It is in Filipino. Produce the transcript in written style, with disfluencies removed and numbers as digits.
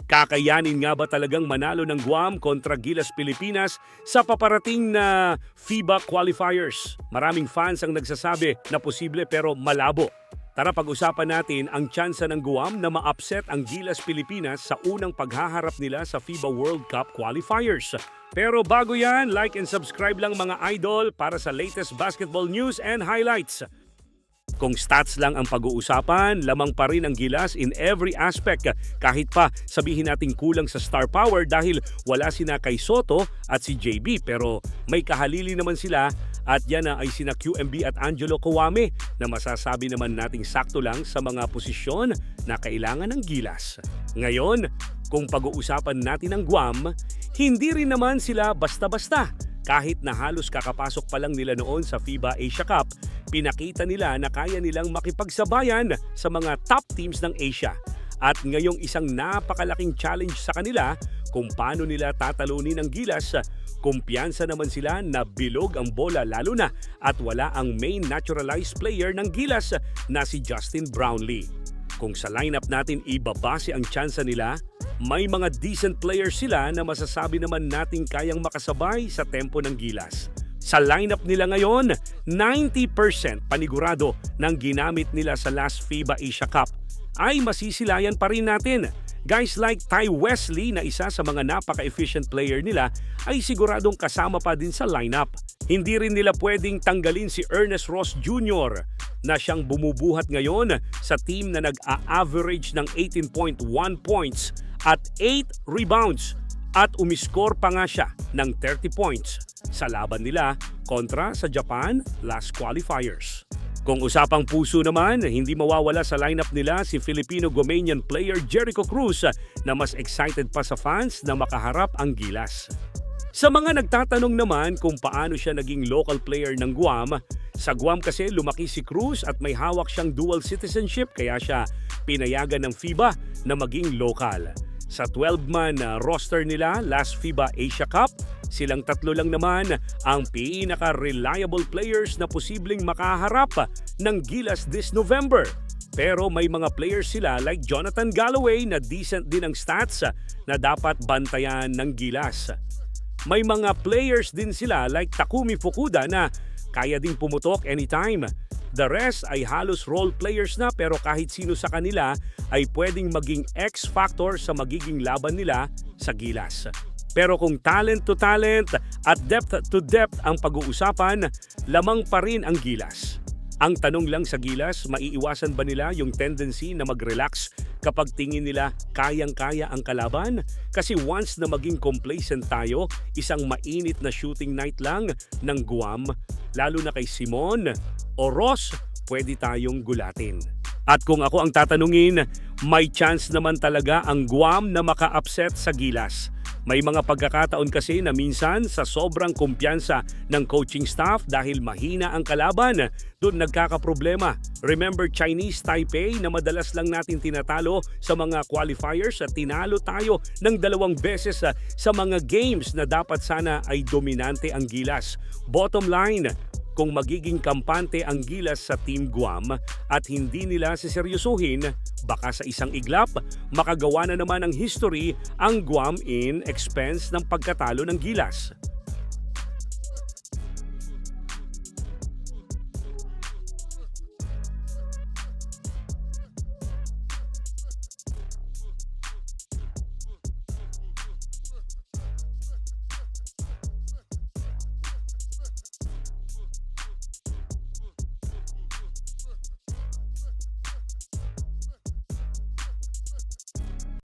Kakayanin nga ba talagang manalo ng Guam kontra Gilas Pilipinas sa paparating na FIBA qualifiers? Maraming fans ang nagsasabi na posible pero malabo. Tara pag-usapan natin ang tsansa ng Guam na ma-upset ang Gilas Pilipinas sa unang paghaharap nila sa FIBA World Cup qualifiers. Pero bago yan, like and subscribe lang mga idol para sa latest basketball news and highlights. Kung stats lang ang pag-uusapan, lamang pa rin ang Gilas in every aspect. Kahit pa sabihin nating kulang sa star power dahil wala sina kay Soto at si JB. Pero may kahalili naman sila at yan na ay sina QMB at Angelo Kawame na masasabi naman nating sakto lang sa mga posisyon na kailangan ng Gilas. Ngayon, kung pag-uusapan natin ang Guam, hindi rin naman sila basta-basta. Kahit na halos kakapasok pa lang nila noon sa FIBA Asia Cup, pinakita nila na kaya nilang makipagsabayan sa mga top teams ng Asia. At ngayong isang napakalaking challenge sa kanila kung paano nila tatalunin ang Gilas, kumpiyansa naman sila na bilog ang bola lalo na at wala ang main naturalized player ng Gilas na si Justin Brownlee. Kung sa lineup natin ibabase ang tsansa nila, may mga decent players sila na masasabi naman nating kayang makasabay sa tempo ng Gilas. Sa lineup nila ngayon, 90% panigurado ng ginamit nila sa last FIBA Asia Cup ay masisilayan pa rin natin. Guys like Ty Wesley na isa sa mga napaka-efficient player nila ay siguradong kasama pa din sa lineup. Hindi rin nila pwedeng tanggalin si Ernest Ross Jr. na siyang bumubuhat ngayon sa team na nag-a-average ng 18.1 points at 8 rebounds at umiskor pa nga siya ng 30 points sa laban nila kontra sa Japan last qualifiers. Kung usapang puso naman, hindi mawawala sa lineup nila si Filipino-Gomanian player Jericho Cruz na mas excited pa sa fans na makaharap ang Gilas. Sa mga nagtatanong naman kung paano siya naging local player ng Guam, sa Guam kasi lumaki si Cruz at may hawak siyang dual citizenship kaya siya pinayagan ng FIBA na maging local. Sa 12-man roster nila last FIBA Asia Cup, silang tatlo lang naman ang pinaka-reliable players na posibleng makaharap ng Gilas this November. Pero may mga players sila like Jonathan Galloway na decent din ang stats na dapat bantayan ng Gilas. May mga players din sila like Takumi Fukuda na kaya ding pumutok anytime. The rest ay halos role players na pero kahit sino sa kanila ay pwedeng maging X-factor sa magiging laban nila sa Gilas. Pero kung talent to talent at depth to depth ang pag-uusapan, lamang pa rin ang Gilas. Ang tanong lang sa Gilas, maiiwasan ba nila yung tendency na mag-relax kapag tingin nila kayang-kaya ang kalaban? Kasi once na maging complacent tayo, isang mainit na shooting night lang ng Guam, lalo na kay Simon o Ross, pwede tayong gulatin. At kung ako ang tatanungin, may chance naman talaga ang Guam na maka-upset sa Gilas. May mga pagkakataon kasi na minsan sa sobrang kumpiyansa ng coaching staff dahil mahina ang kalaban, doon nagkakaproblema. Remember Chinese Taipei na madalas lang natin tinatalo sa mga qualifiers at tinalo tayo ng 2 beses sa mga games na dapat sana ay dominante ang Gilas. Bottom line, kung magiging kampante ang Gilas sa Team Guam at hindi nila seseryosuhin, baka sa isang iglap, makagawa na naman ng history ang Guam in expense ng pagkatalo ng Gilas.